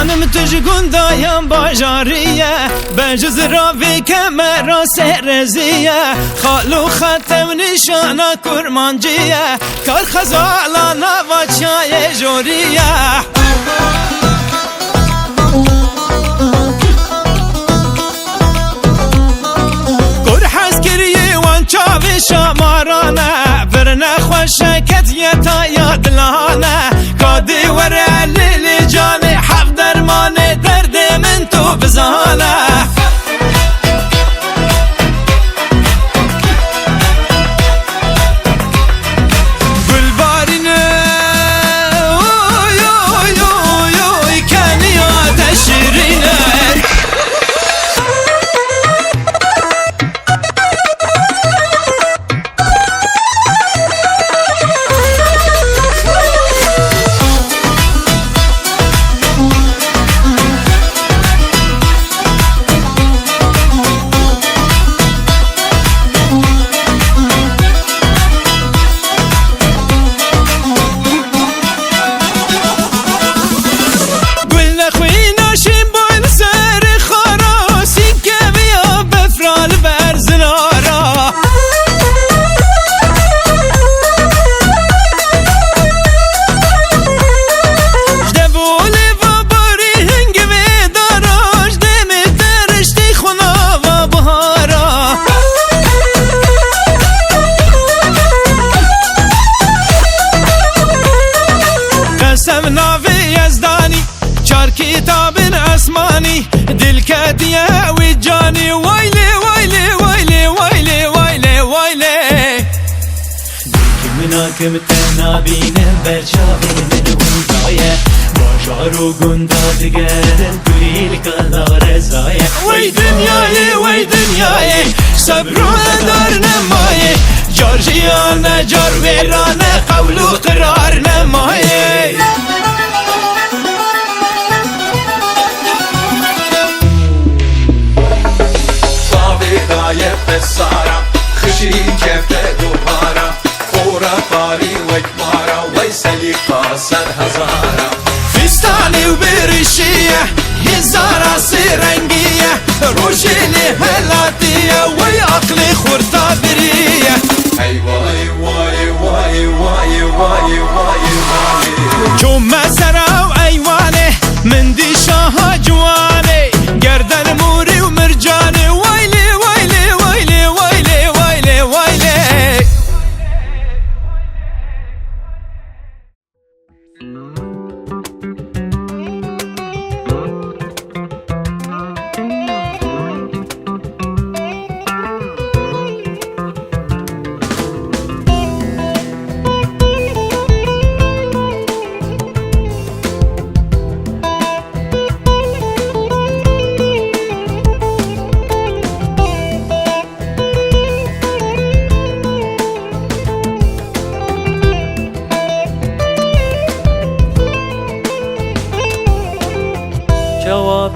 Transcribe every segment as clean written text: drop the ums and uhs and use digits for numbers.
خانم تجگون دایم باجاریه بجز راوی کمرا سرزیه خالو ختم نشانا کرمانجیه کار خزالانا و چای جوریه چاوی شمارانه برنه خوشکت یتا یادلانه کادی وره لیلی جانی حق درمان درد من تو بزانه گلبارینه اوی اوی اوی اوی کنیات شیرینه كتاب اسماني دل كاتيا وجاني ويلي ويلي ويلي ويلي ويلي ويلي مناكم تنابين برشابين ونضايا باشارو قندا دقارن كليل كلا رزايا وي دنياي وي دنياي صبرو دار نماي جارجيانا جار ويرانا قولو قرار نماي بسارة خشي كيف دوبارة فورا طاري وكبارة ويسلي قاصد هزارة فستاني وبرشية هزارة سرنجية روشيلي هلاتية ويعقلي خورتا برية هاي واي واي واي واي واي واي واي جوم مسرا وأيواني من دي شاها جواني قردن موري ومرجاني ويلي ويلي ويلي ويلي ويلي ويلي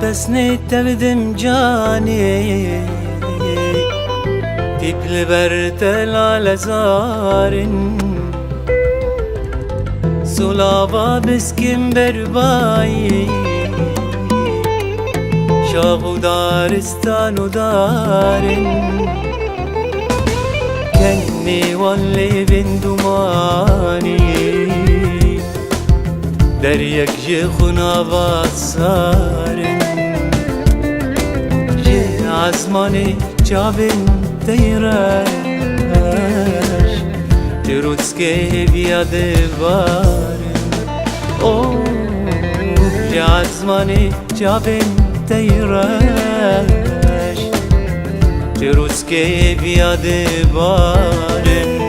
بس نتبدم جاني تبل برتل على زارن سلابا بسكن برباي شاغو دارستان ودارن كني واللي بندماني دريك جيخنا باسارن جي عزماني جابن تيراش تروتسكي بياد بارن او جي عزماني جابن تيراش تروتسكي بياد بارن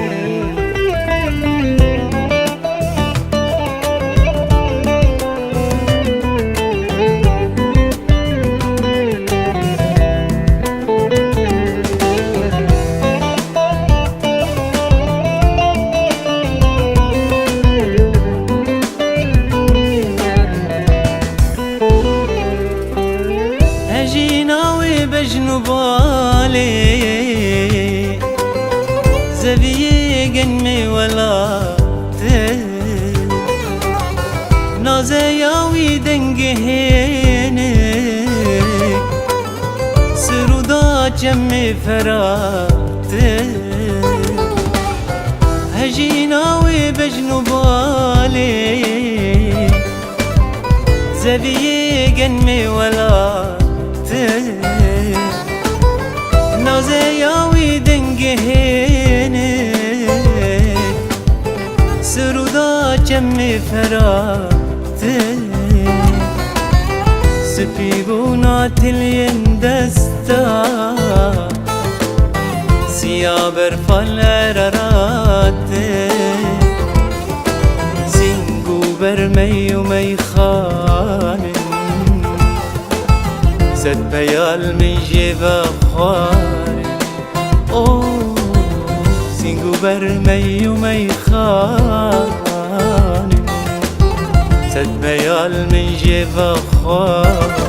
دنگهینه سرودا جمع فراته هجیناوی بجنو بالی زبیه گنمی ولاته نازه یاوی دنگهینه سرودا جمع فراته سپیبونا تلین دستا سیا برفال راراته زینگو برمی و میخانه زد بیال می جیب خواره او زینگو برمی و میخانه زد بیال می جیب خواره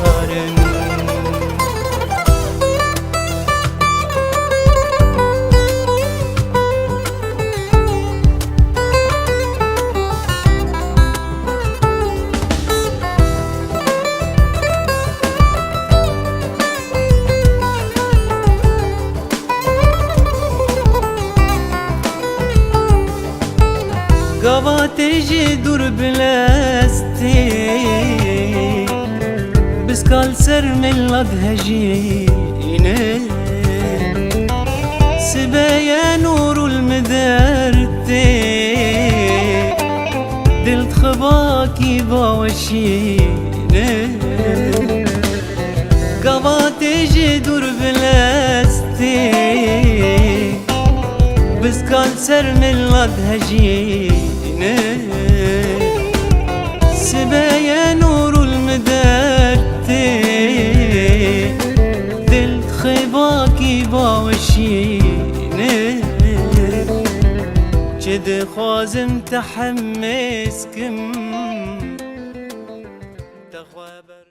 قواتي دور بلاستي بسكال سر من لدهجيني سبايا نور المدارتي دلت خباكي باوشيني قواتي دور بلاستي بسكال سر من لدهجيني سبايا نور المدارتي دل خيباكي باوشيني جد خوازم تحمسكم تخوابر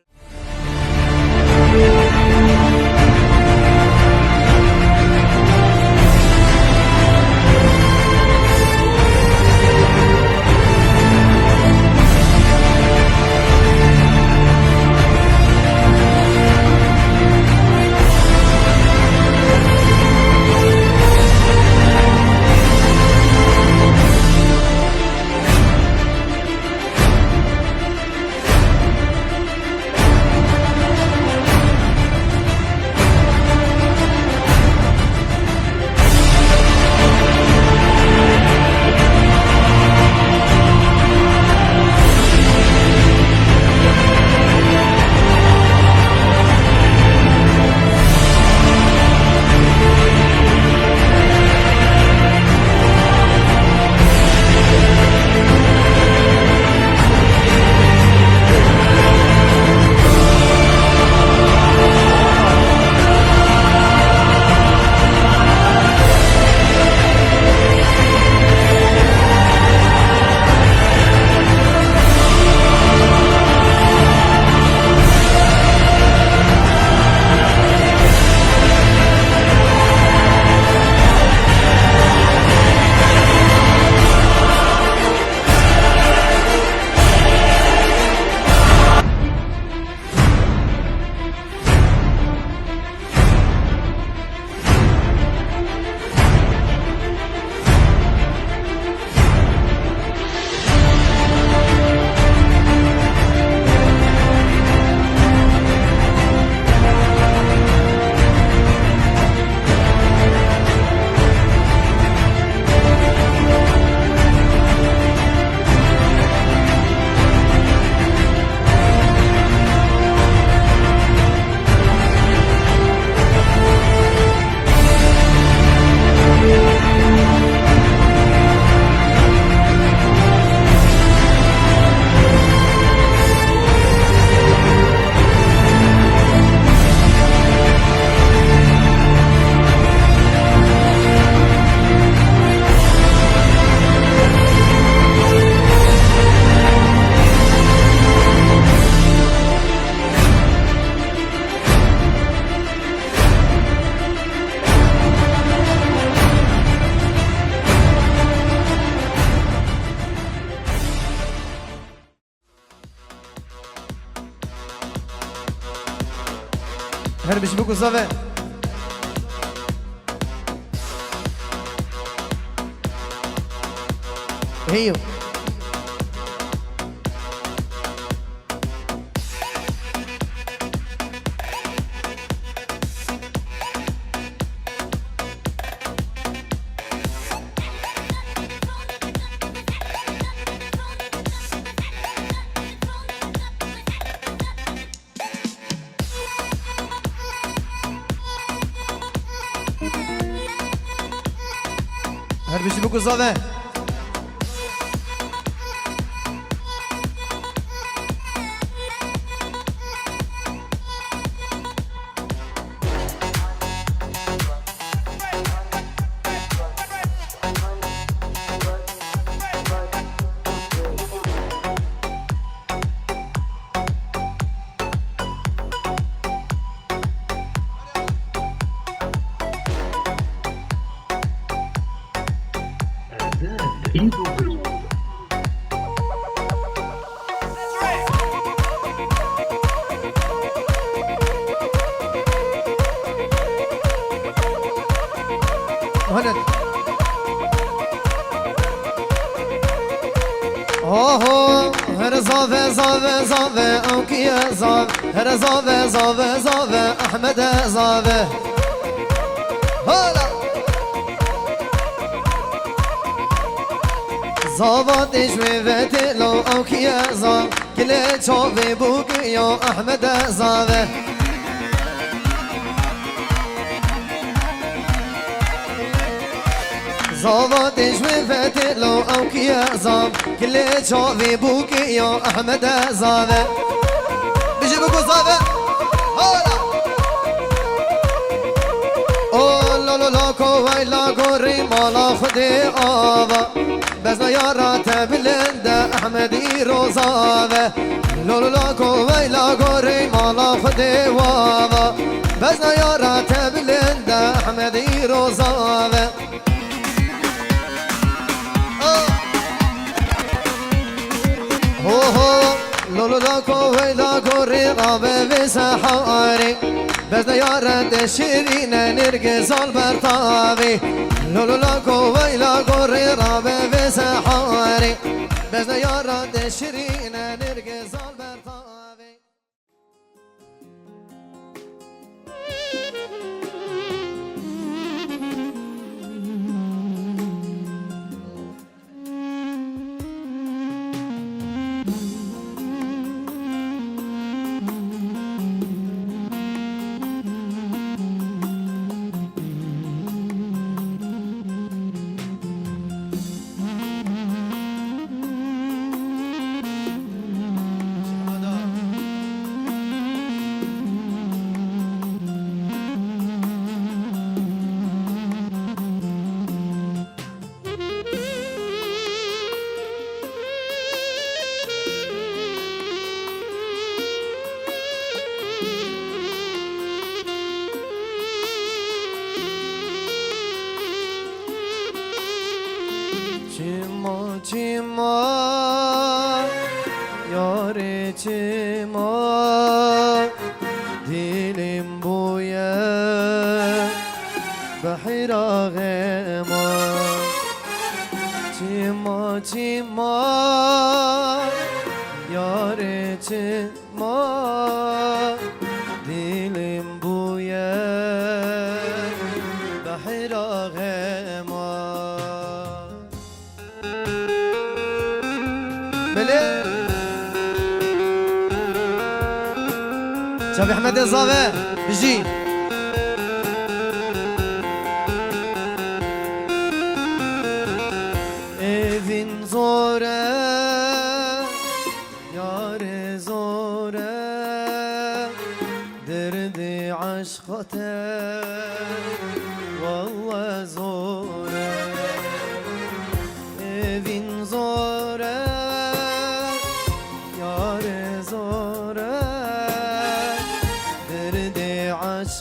هر بيش بكو صافي هيو هر بيش بكو صافي هند اوه هر صافي صافي صافي اوكي صافي هر صافي صافي صافي احمد صافي هلا صافت شوي فتلو اوكي صافي كل شوفي بوكي يا احمد صافي صافت شوي فتلو اوكي صافي كل شوفي بوكي يا احمد صافي بيجي بوكو صافي هلا او لا لا لا كوي لا كوري مالا خدي آبا بس يا راتب لندا احمدي روزافه لا لا لا كوي لا كوري مالا خدي وابا بس يا راتب لندا احمدي روزافه هو هو لولو لا كوي لا كوري غابة بسحاري بس يا رد شيرين نرقص البرطابي لولو لا كوي لا كوري غابة بسحاري بس يا رد شيرين نرقص البرطابي Cima cima yâre cima dilim buya bahira gema cima cima yâre cima dilim buya bahira gema شافي احمد الصافي بيجي evin zora yar zora derdi aşkate valla zora evin zora yar zora derdi aşkate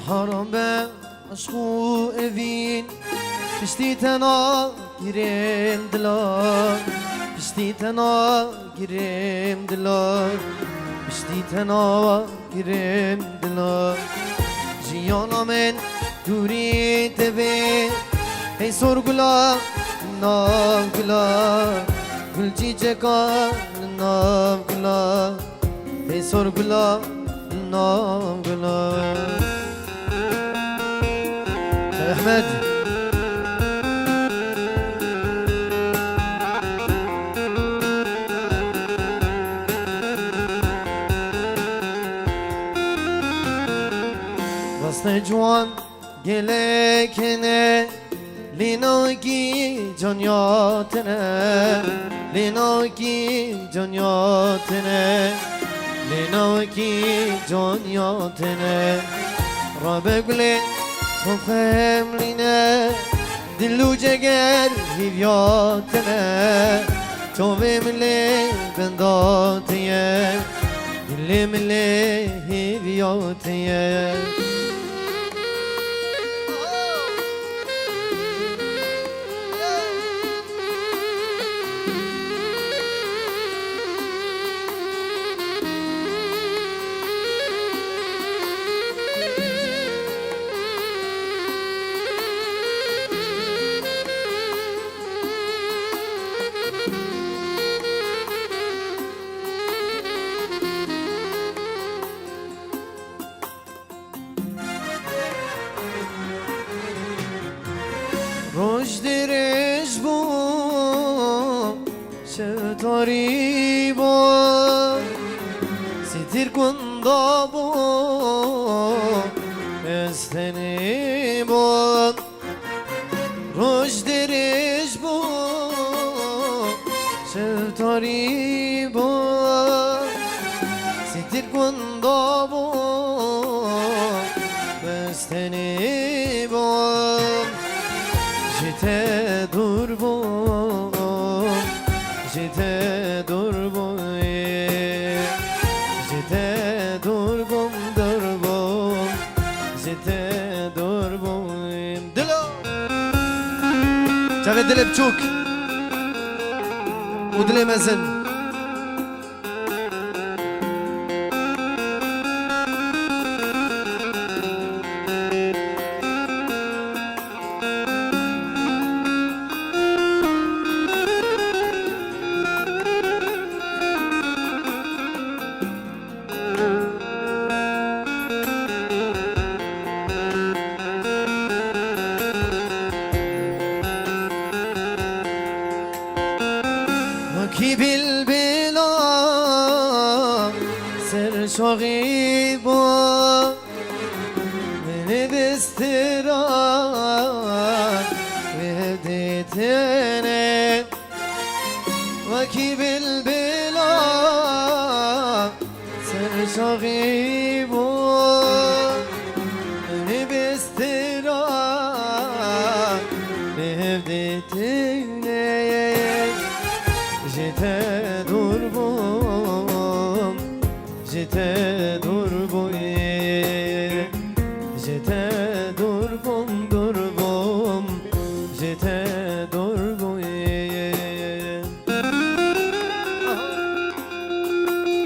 حرام به عشقو اوین پشتی تنا گیرم دلا پشتی تنا گیرم دلا پشتی تنا گیرم دلا جیانا من دوری تبه ای سرگلا نام گلا گل چیچکا نام گلا ای سرگلا نام گلا احمد راست جوان گلکنه لیناگی جانیاتنه لیناگی جانیاتنه لیناگی جانیاتنه را بگله تو فهملینه دلو جگر هیویاتنه تو بمله بنداتیه دل مله هیویاتیه روش درش بو شتاری بو ستیر کندا بو استنی بو روش درش بو شتاری بو ستیر کندا بو استنی بو جته دور بوم جته دور بوم جته دور بوم دور بوم جته دور بوم دلو جاوه دل بچوک و دل مزن کی بیل بیلا سر شوقی با من دستران وحدتنه و کی بیل بیلا سر شوقی با من دستران وحدتنه جته دور بوم جته دور بوم جته دور بوم جته دور بوم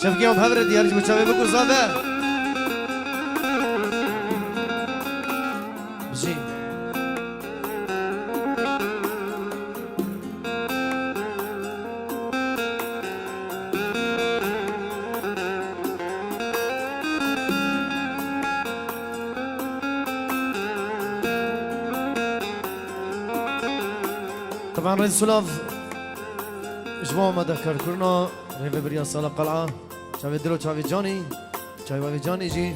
شفقيهم هبرد يرجع بتشابه بكو صابه بجي طبعا رئيس سلاف اسبوع ما ذكر كرنا ريفي بريا صالة قلعة شافي دلو شافي جاني شافي وافي جاني جي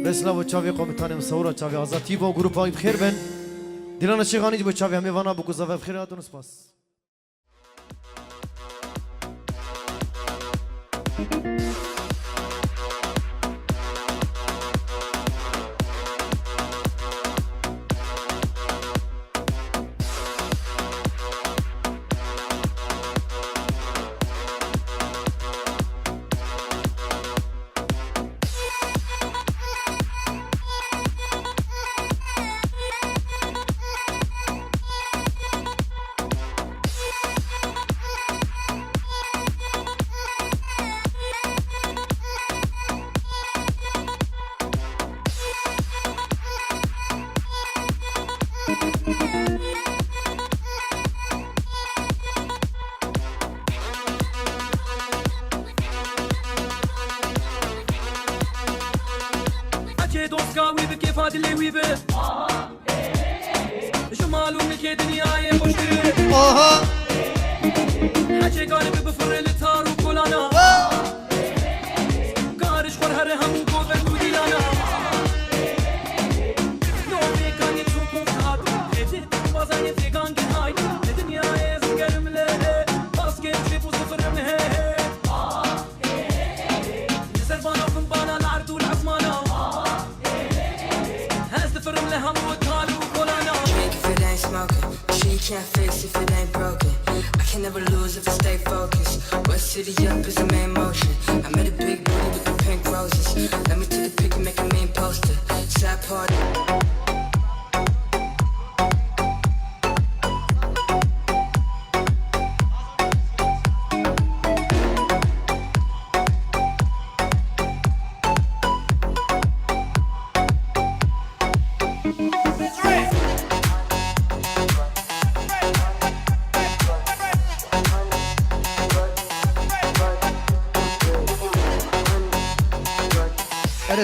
بسلا و شافي قومتان مصورة شافي آزادی با گروپ های بخیر بن دیلان شیخانی جی با شافي همه وانا بکو زفه بخیر هاتون سپاس حكي دوسكا ويبه كيف هاد اللي ويبه شو معلوم لك يا دنيا يا مشتري آها حكي قالب بفر التار وكولانا قارش خور هر هم وقوبك وديلانا نومي كان يتسوقون هاد هديت وزاني في قانق هاي الدنيا يزقر مليه باسكت شيب وصفر مهيه زربانا وفنبانا العرض والعثمانا هاز دفرم لهم وكال وكولانا Drink if it ain't smoking. She can't fix if it ain't broken. I can never lose if I stay focused. West City up is the main motion. I met a big booty with the pink roses. Let me take a pic and make a mean poster. Sad party.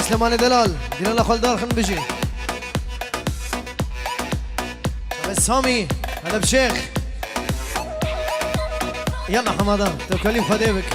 سليمان دلال دينا له خلدار خن بجي بس سامي هلا بشيخ يلا حماده توكلين فديبك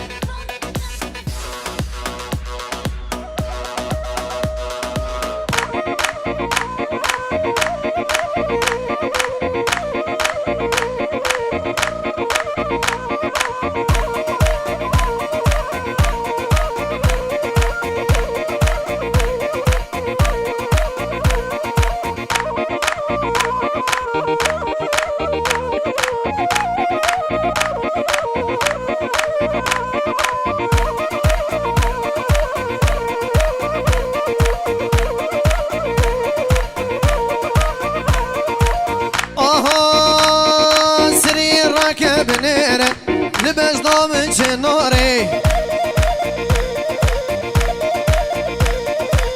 لبس دامن چنوری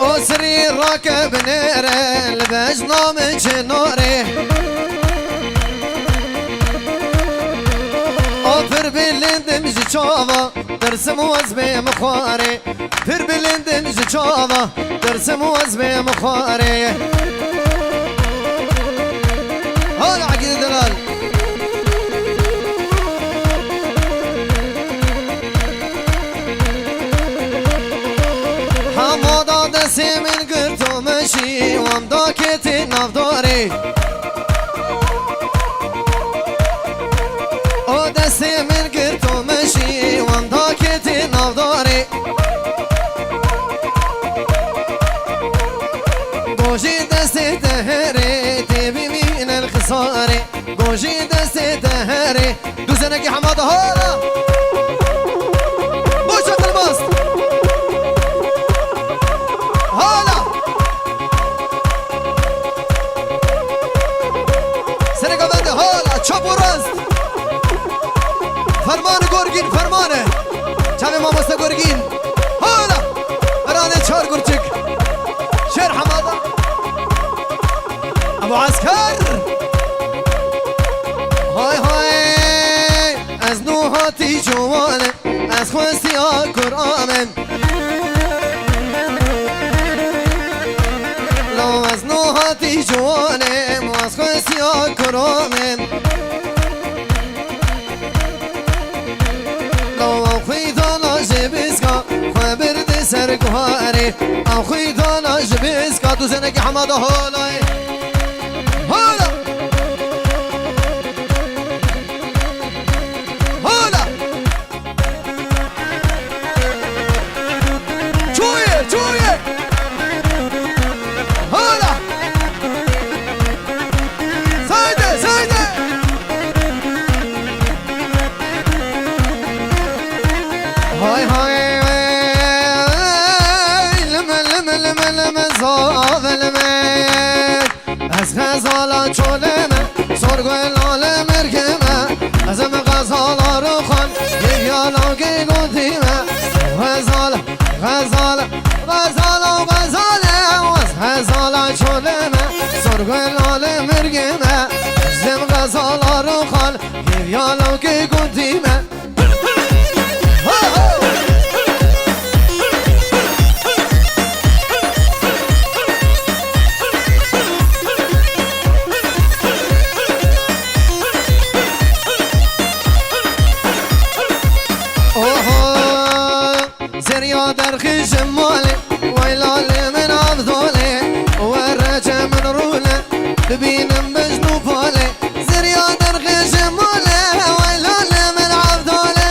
اسری راکب نره لبس دامن چنوری آفر بلندم جی چاوا درسم از بیم خواره پر بلندم جی چاوا درسم از بیم خواره هلا عقيد دلال حمادا دستی من گرتو مشی وام دا کتی نفداری او دستی من گرتو مشی وام دا کتی نفداری گوشی دستی تهری تیبی من الخساری گوشی دستی تهری دوزنکی حمادا هالا بوشت الباست هالا سرقه بنده هالا چاپ و راست فرمان گرگین فرمانه چاپ ماموسته گرگین هالا برانه چار گرچک شیر حمادا ابو عسكر هاي هاي از نوحاتي جوانه از خوستي قرآن لو از نوحاتي جوانه از خوستي قرآن لو خويدانا جبسكا خبرد سرقهاري او خويدانا جبسكا تو زنك حماده هالاي هالا هالا شوية شوية هالا سايدة سايدة هاي هاي لما لما لما لما زاف الميت از غزالا چولمه سرگوی لال مرگمه از ام غزالا رو خان یالا گی گوندیمه غزالا غزالا غزالا غزالا از غزالا چولمه سرگوی لال مرگمه از ام غزالا رو خان یالا گی گوندیمه ببینم بجنو باله زریا در خیش ماله ویلاله من عبداله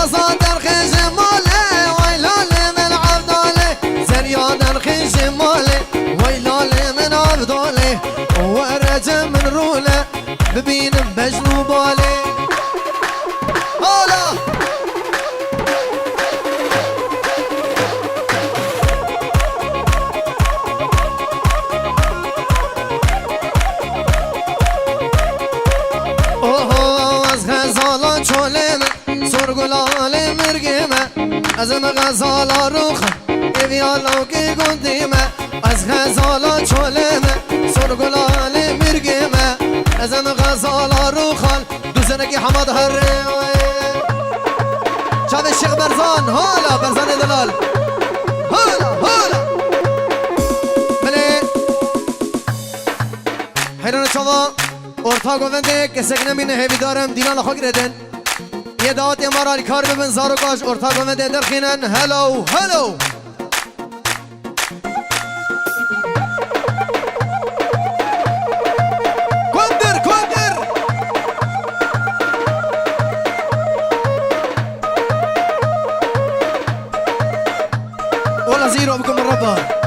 آزا در خیش ماله ویلاله من عبداله زریا در خیش ماله ویلاله من عبداله ورج من روله ببینم بجنو باله حالا سرگلال مرگیمه از غزالا روخ ایویالا که گندیمه از غزالا چولمه سرگلال مرگیمه از غزالا روخال دوزنگی حماد هره شب الشيخ برزان هلا برزان دلال هلا بله حیران شما ارتا گونده که سکنه مینه هیوی دارم دیلان خاک ردن یه دعات امارانی کار ببین زارو کاش ارتا گونده درخینن هلو کندر والله زيرو بكم الربا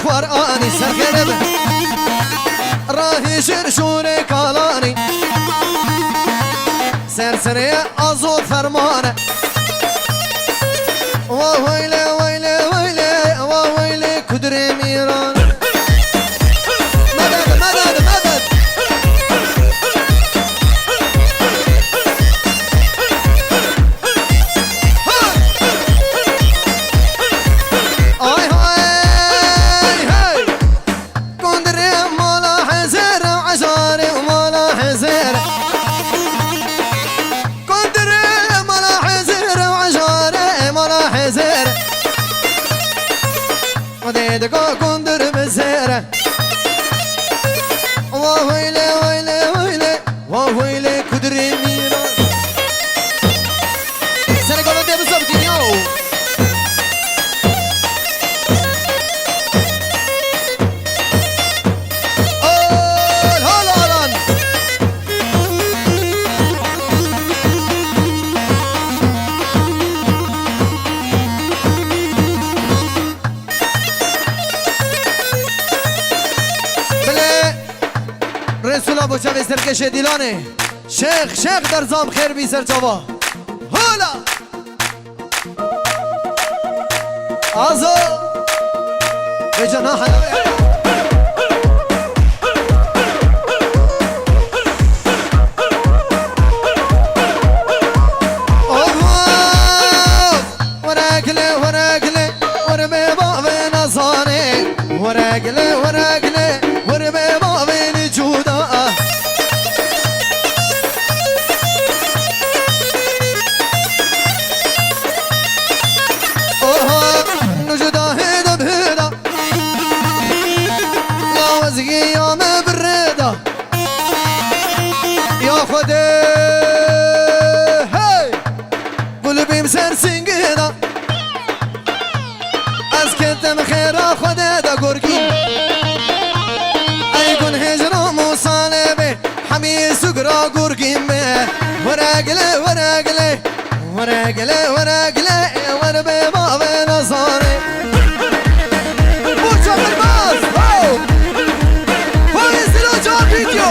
قرآني سرقلب راهي شرشوري كالاني سرسري أزو فرمانه وويلي ويلي ويلي وويلي كدري ميران مدد دقا كندر بزيرة وويلي ويلي ويلي وويلي كدري ميرا سنة قولوا دي بالزبط اليوم رسول ابو چاوی سرکش دیلانه شیخ در زام خیر بی سر چاوا هولا آزو به جناح ورقله وربي بابي نصاني ورقله وربي بابي جودا نجدا هيدا بهيدا لا وزقي يوم بريدا يا خدي هاي قلبي مسرسين قيدا اسكتم خيرا خدي دا قرقين ايكون هجرة مصالبة حمي سقرا قرقين ورقلي وربي بابي نصاري mucho más fue estilo John Video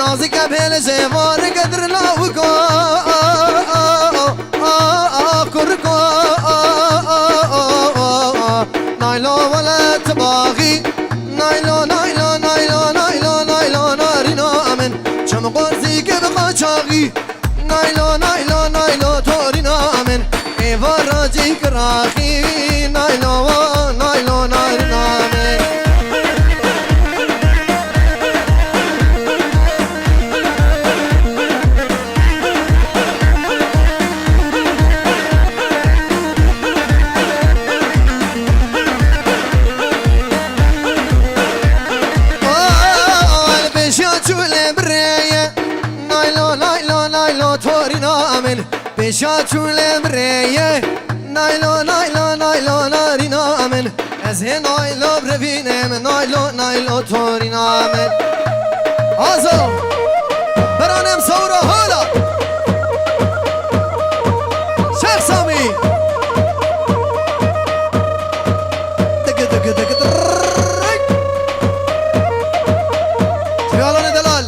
نازك بهل زوار قدر لا وقا باغي نايلو نايلو نايلو نايلو نايلو نارينا من چم قرزي كبقى چاغي نايلو نايلو نايلو تورينا من ايوا راجي كراخي نايلو نايلو نارينا من بشاتو لمريه نايلو نايلو نايلو نارينا من ازه نايلو بربينم نايلو نايلو تورينا من آزو برانم سورا حالا شيخ سامي دق دق دق درك تبيالون دلال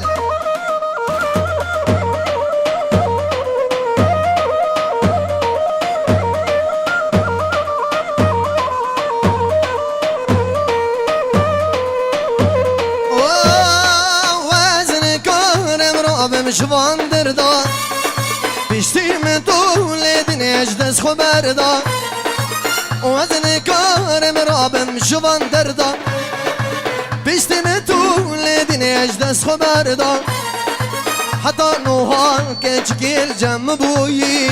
جوان دردا بیشتی من طول اجدس خبردا وزن کارم رابم جوان دردا بیشتی من طول اجدس خبردا حتی نوحان کچ گیل جم بویی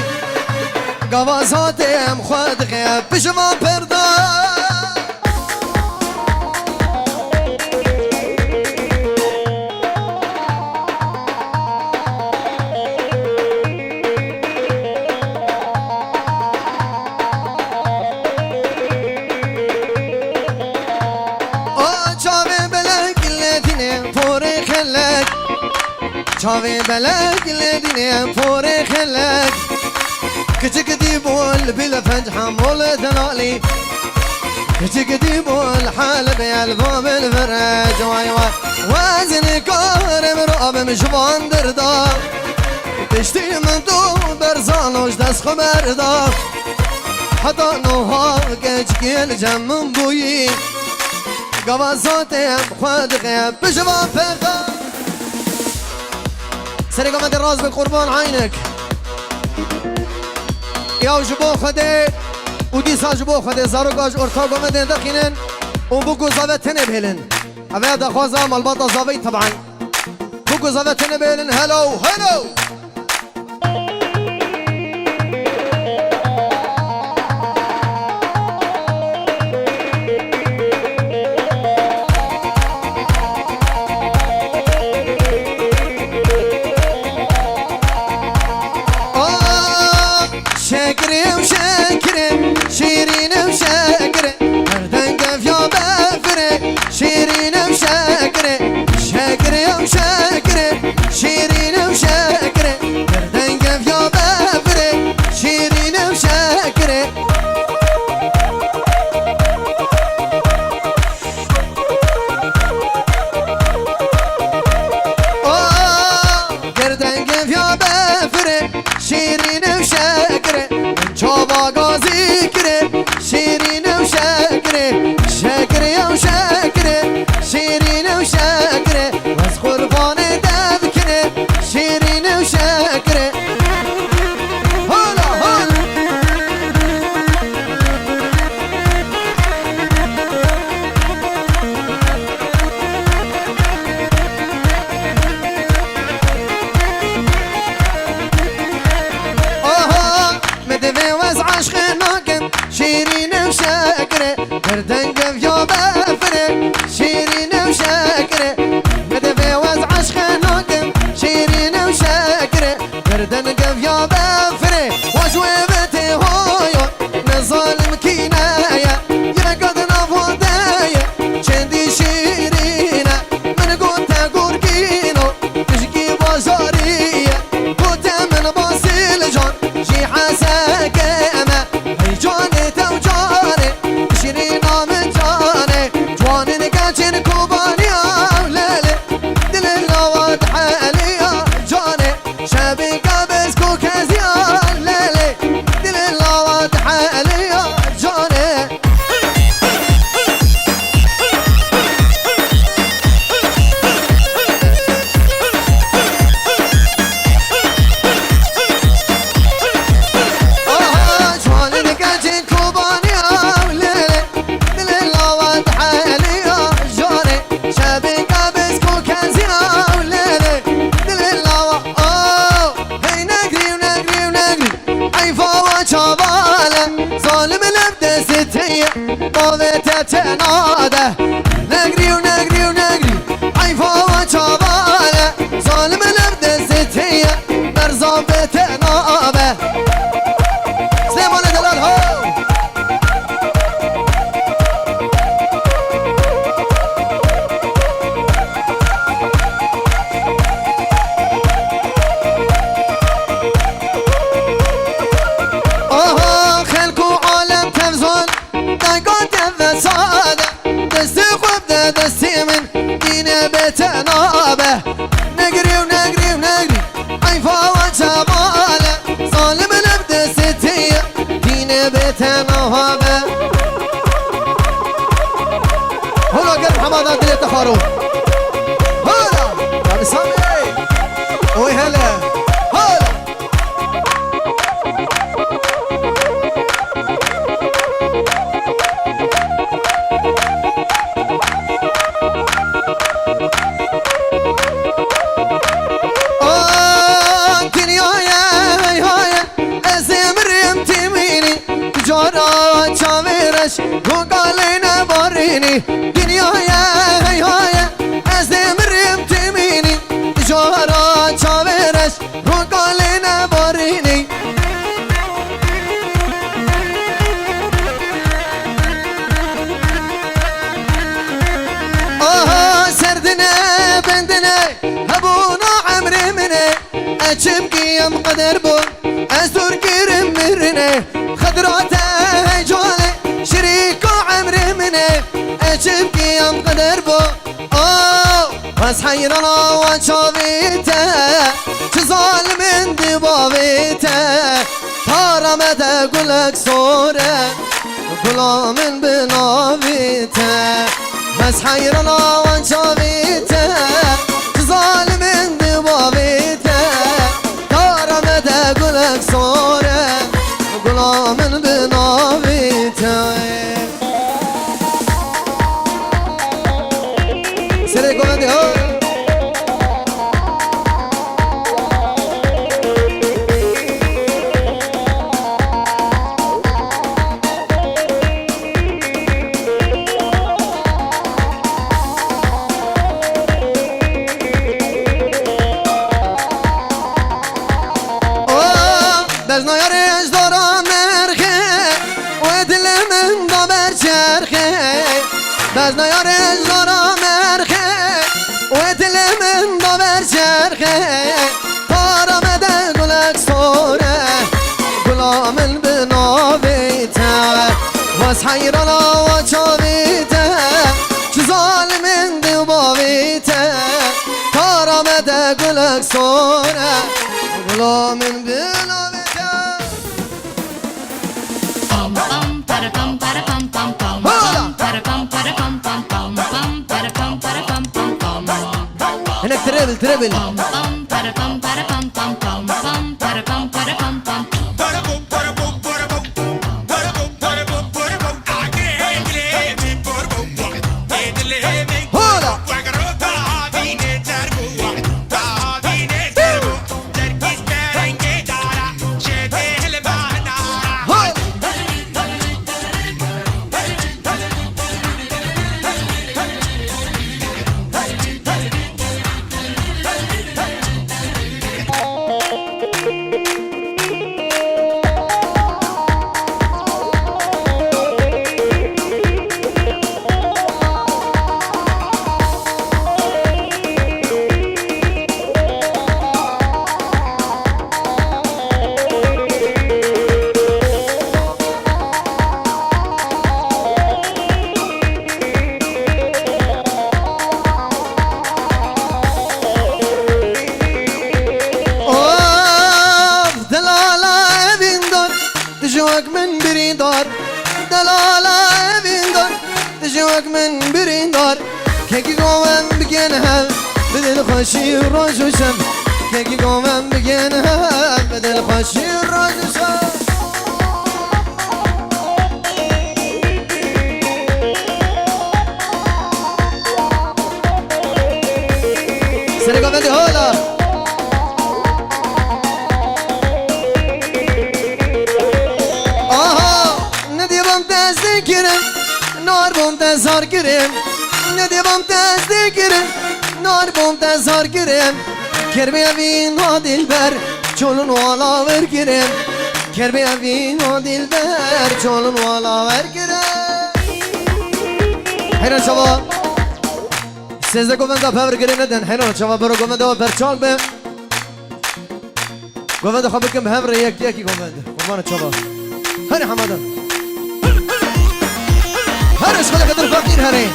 گوازاتم خود غیب جوان پردا چاوی بلک لدینه فوری خلک کچک دی بول بالفنج حمول دلالی کچک دی بول حال بالباب الفرج وای وای وزن کارم رابم جوان دردا تشتی من تو برزانوش دست خبردا حتی نوها کچکیل جمم بویی گوازاتم خود غیب بجوان فردا سري قمد الراس بالقربان عينك يا جبو خدي ودي سا جبو خدي زاروكاج اورتا قمد دخينن وبوكو زاوية تنبهلن هذا دخوزا مالباطا زاوي طبعا بوكو زاوية تنبهلن هلو هلو شبي قابس ناويته تناده نقري ونقري ونقري عيفا وشاباله ظالم الارض ستيه برزان بتنابه سليمان دلال هو دستي خبده دستي من دينه بتنابه نقري ونقري ونقري عيفا وجماله ظالم نبدا ستيه دينه بتنابه هلا قلب حماده دلي تخارو هلا ابي سامي وي هلا هلا وقالينا باريني دنيايا هي هاي ازم ريم تميني جارا شاورش وقالينا باريني سردنا بندنا هبونا عمري مني اجيب قيم قدر بون ازور قرم مرني خضراته هيجالي شريك عمري مني اجيب قيم قدر بو بس حيرنا وشافيته ظالم دبابيته تارا مدى اقولك صوره كلا من بنابيته بس حيرنا وشافيته ظالم دبابيته تارا مدى اقولك صوره كلا من بنابيته سيري قولدي هو بزنا يارش دارم مرخه و دل من دابر چرخه بزنا یارش دارم مرخه و دل من دابر چرخه تارم ده گلک سوره گلامن بنابیته واس حیرانا و چاویته چو ظالمن دبابیته تارم ده گلک سوره گلامن بنابیته هناك تريبل تريبل تجوك من بريدار دلالة بيندار تجوك من بريدار كيكي قوم بجنها بدل خشي الرج وشم كيكي قوم بجنها بدل خشي الرج وشم سرقة بندي هولا نار بوم تزار گرم ندی بوم تزدی گرم نار بوم تزار گرم کربی اوین و دلبر چولون والا ور گرم کربی اوین و دلبر چولون والا ور گرم حیران شما سیزده گوونده پاور گرم ندن حیران شما برو گوونده و پرچال بیم گوونده خواب بکن به همره یکی گوونده قربان شما هنی حماده هنی شما قدر فقیر هنی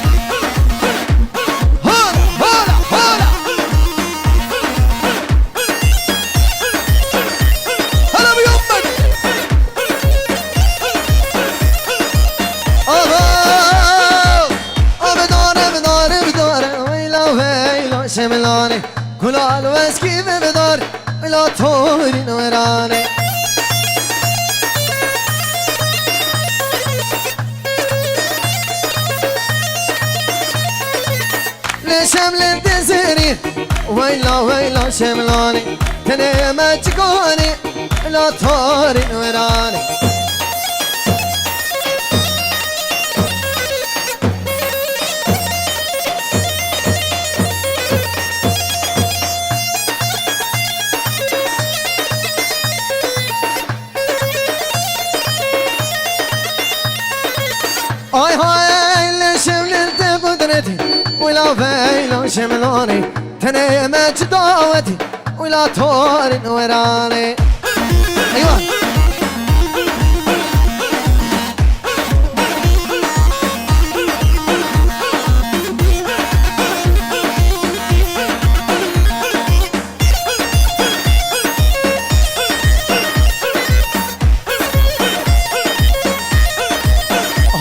هلا هلا بيومك بدار ويلا شملاني كل الوس كيف بدار ولا طوري نوراني شمل تزري ويلا شملاني تني ما تكوني لا طوري نوراني هاي شمل قدرتي ولا فيلا شملاني تني ما تداوتي ولا طور نوراني ايوه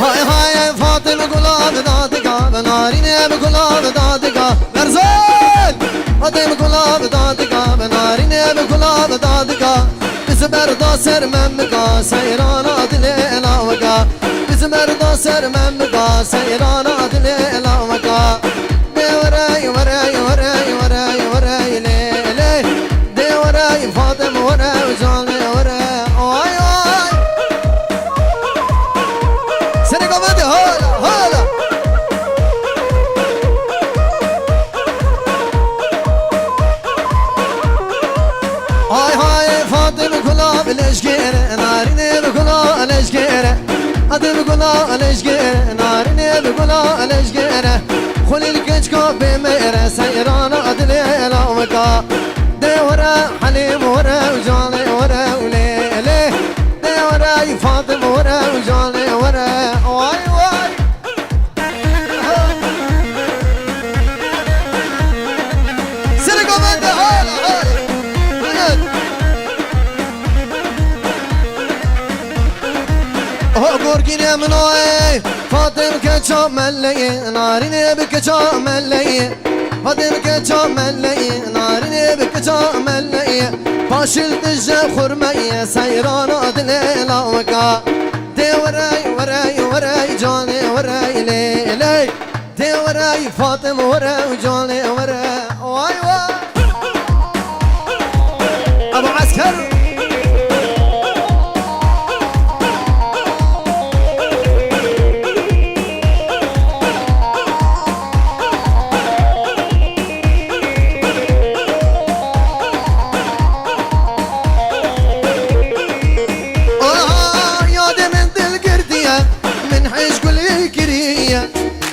هاي فاطمة قلاب دادقا بناريني بقلاب دادقا مرزال فاطمة قلاب دادقا بناريني بقلاب دادقا بزبر داسر ممقا سيرانا دلي لاوقا بزبر داسر ممقا سيرانا دلي لاوقا دي وراي لي دي وراي فاطمة وراي وجاني وراي هلا هاي فاطمة كلها بالاشقيرة ناريني بكلها الاشقيرة هذي بكلها الاشقيرة ناريني بكلها الاشقيرة خلي الكشكو بميرة سيرانة أدلي لاوكا دي ورا حليم ورا وجاني ورا وليلي دي وراي فاطمة ورا وجاني ورا واي سرقوا من هلا قرقيني منوي فاطم كتشو ملي ناريني بكتشو ملي فاطم كتشو ملي ناريني بكتشو ملي فاشل دجا خرمي سيران أدلي لاوكا دي وراي جاني وراي ليلي دي وراي فاطم وراي جاني وراي واي أبو عسكر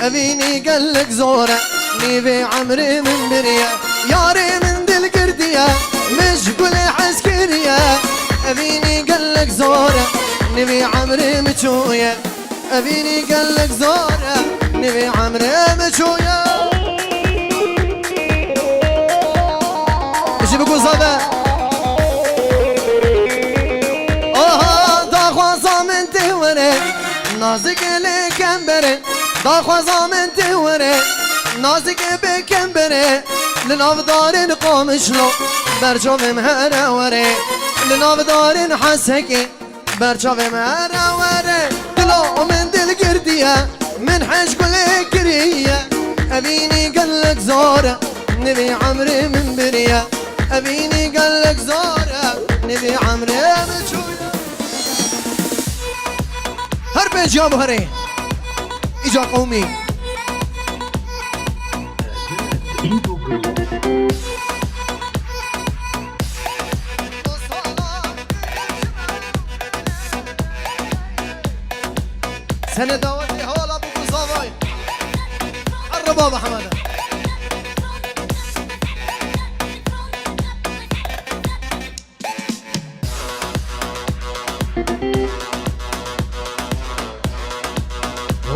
أبيني قلك زورة نيفي عمري من بريا ياري من دل قردية مش قولي عسكرية أبيني قلك زورة نيفي عمري مشوية أبيني قلك زورة نيفي عمري مشوية إيش بقول صبا دا خوازا من تهوري نازك لك أمبري دا خوازا من تهوري نازك بكم بري لناف دارين قامشلو برجاف مهرا وري لناف دارين حسكي برجاف مهرا وري دلو من دل قردية من حش كل كرية أبيني قلك زورة نبي عمري من برية أبيني قلك زورة نبي عمري من شوية هر بيج يا ابو هري إجا قومي سنة داوتي هولا أبو صافاي الربابة حمادة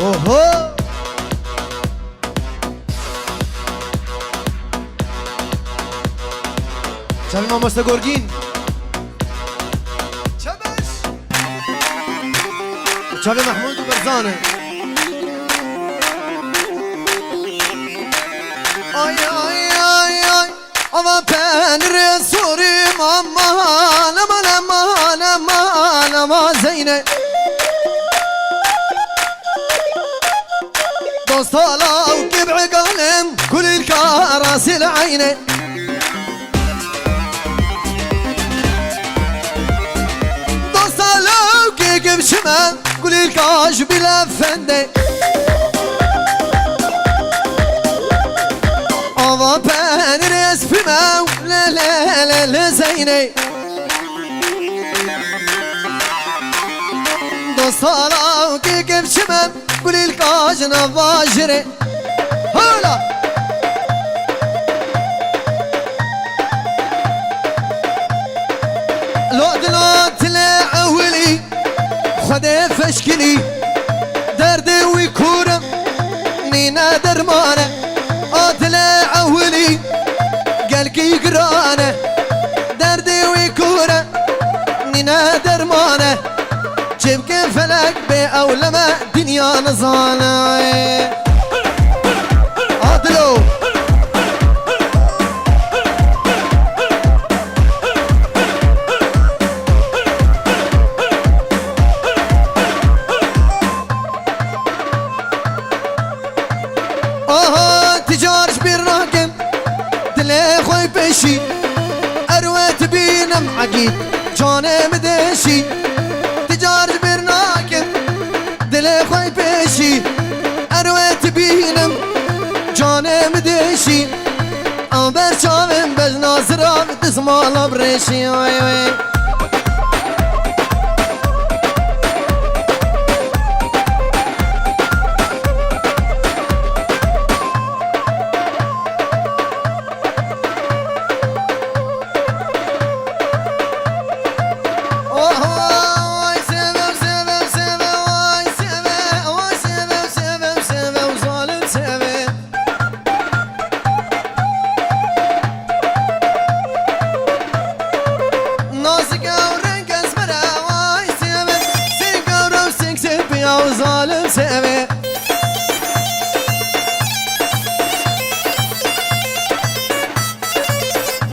اوهو شباب ما مستقورقين شبش شباب محمود وبرزانة آي آي آي آي أما بنر سوري ماما لما لما لما لما زينة دوستالا وكبع قلم كل الكراس العينة دوستالا وكيك بشمال كل الكاش بلا فندق أما بنرس في مو لا لا لا لا زينة دوستالا وكيك بشمال كل الكاش نفاجرة هلا لو دلوت لا ولي خدي فشكلي دردي ويكورم نينا درمانة اطلع ولي قلقي قرانة دردي ويكورم نينا درمانة جيب كيف فلك بي او لما دنيا نظانة عدلو تجارش بالراكم دلي خوي بشي اروت بينم عقيد جاني مدشي تجارش برناكم دلي خوي بشي اروت بينم جاني مدشي امبر شامم بج ناصرام تسمال برشي وي وي ظالم سامي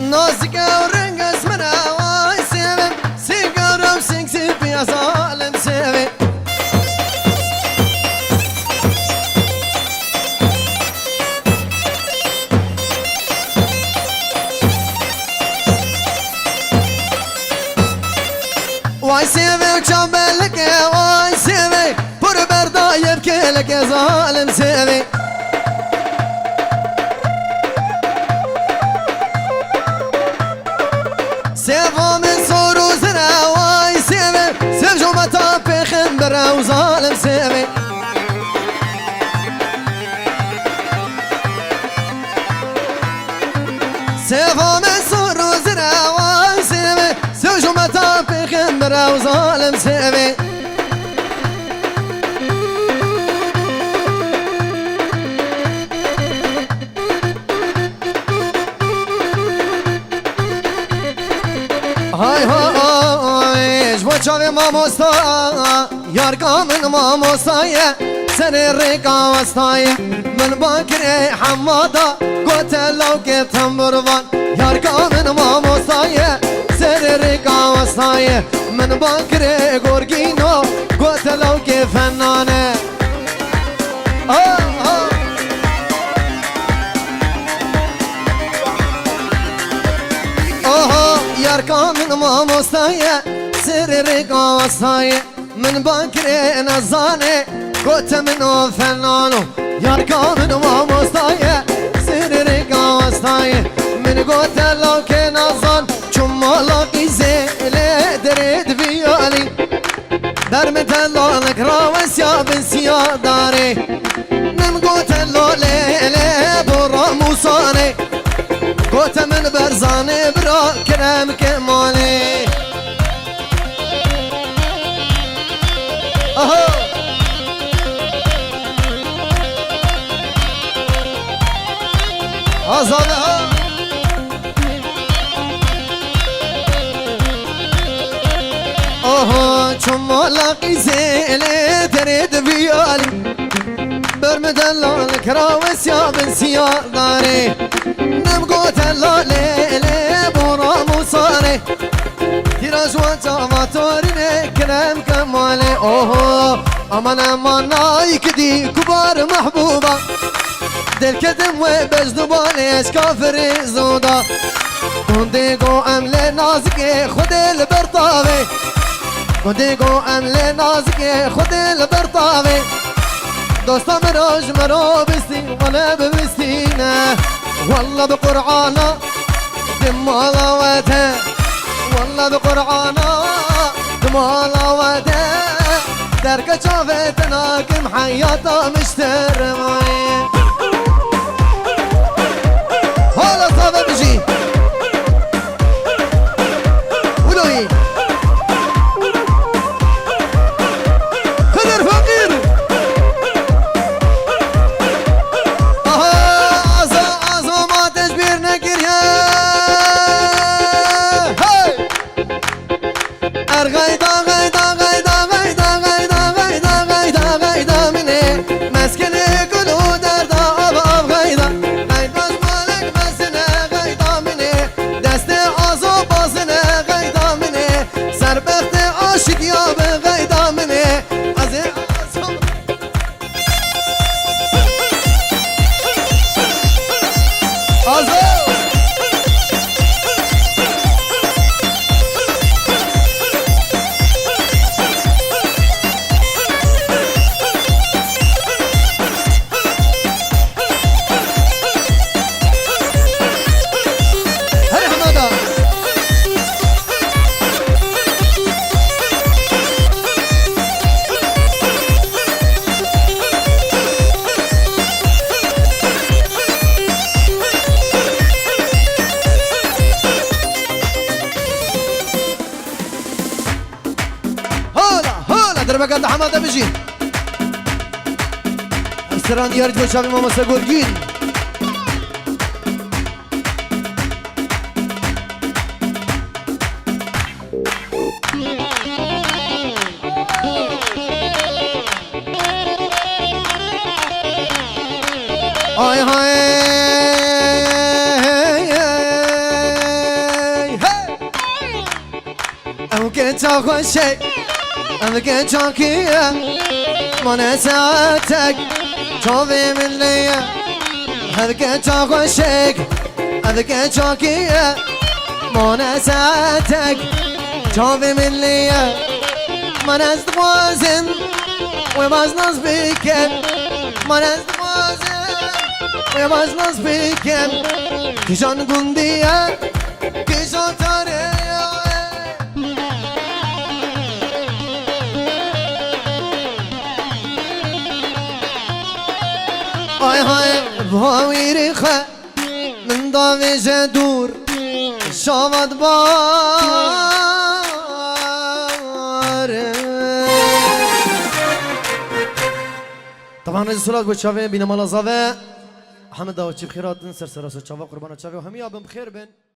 نازكا ورنج اسمنا واي سامي سيجارة وسينك سيبي يا ظالم سامي واي سامي وشامبلك واي سامي يبكي لك يا ظالم سامي سيفو من صور وزرع واي سامي سيف جو مطابي خنبرة وظالم سامي سيفو من صور وزرع واي سامي سيف جو مطابي خنبرة وظالم سامي هاي هاي جبو چاوی ماموستا یار کامن ماموستایه سر ریکا وستایه من باکره حمادا گوتلو که تنبروان یار کامن ماموستایه سر ریکا وستایه من باکره گورگینو گوتلو که فنانه ياركا من ماموستايا سر رقا وصايا من بكري نزاني قلت منو فنانو ياركا منو ما مستايا سر رقا وستايا من قلت لو كان أظن شما لاقي زيلة دريد فيالي درمت الله لك راوس يا بن سياداري نم قلت له ليلة برا موصاني قلت من برزاني برا كرم كمالي اهو أصابها اوه شما لاقي زيلة تريد فيالي برمدلو الكراوس يا بن سياداري نم قوت اللو ليلي برا مصاري تيراج وجاماتوريني كلام كمالي اوه امان امان نايك دي كبار محبوبة دل كدم وبجدبالي اش كافر زودا كونديقو املي نازكي خد البرطاوي كونديقو املي نازكي خد البرطاوي دوستا مراج مرو بستي وانا ببستينا والله بقرعانا دمالا وده والله بقرعانا دمالا وده درك شافتنا كم حياتا مشترمي هلا صابر بجي ولوي خدر فقير دربكات حماده بجي امستران يارد وشافي ماما ساقولجين هاي هاي او كنت اخو شيء انا كنت شاكيه ما نسيتك شوفي من ليا هذا كنت اخو شيء انا كنت شاكيه ما نسيتك شوفي من ليا ما نزد وازن وما ناس بيكن ما نزد وازن وما ناس بيكن كيشان قنديه كيشان تاريه هاي هاي بهاوي ريخة من ضاوي جدور شافت بار طبعا رئيس الصلاة بوشافي بينما لازافي حمد داوتشي بخيرات ننسر سراسة شافا قربانة شافي وهمية بن بخير بن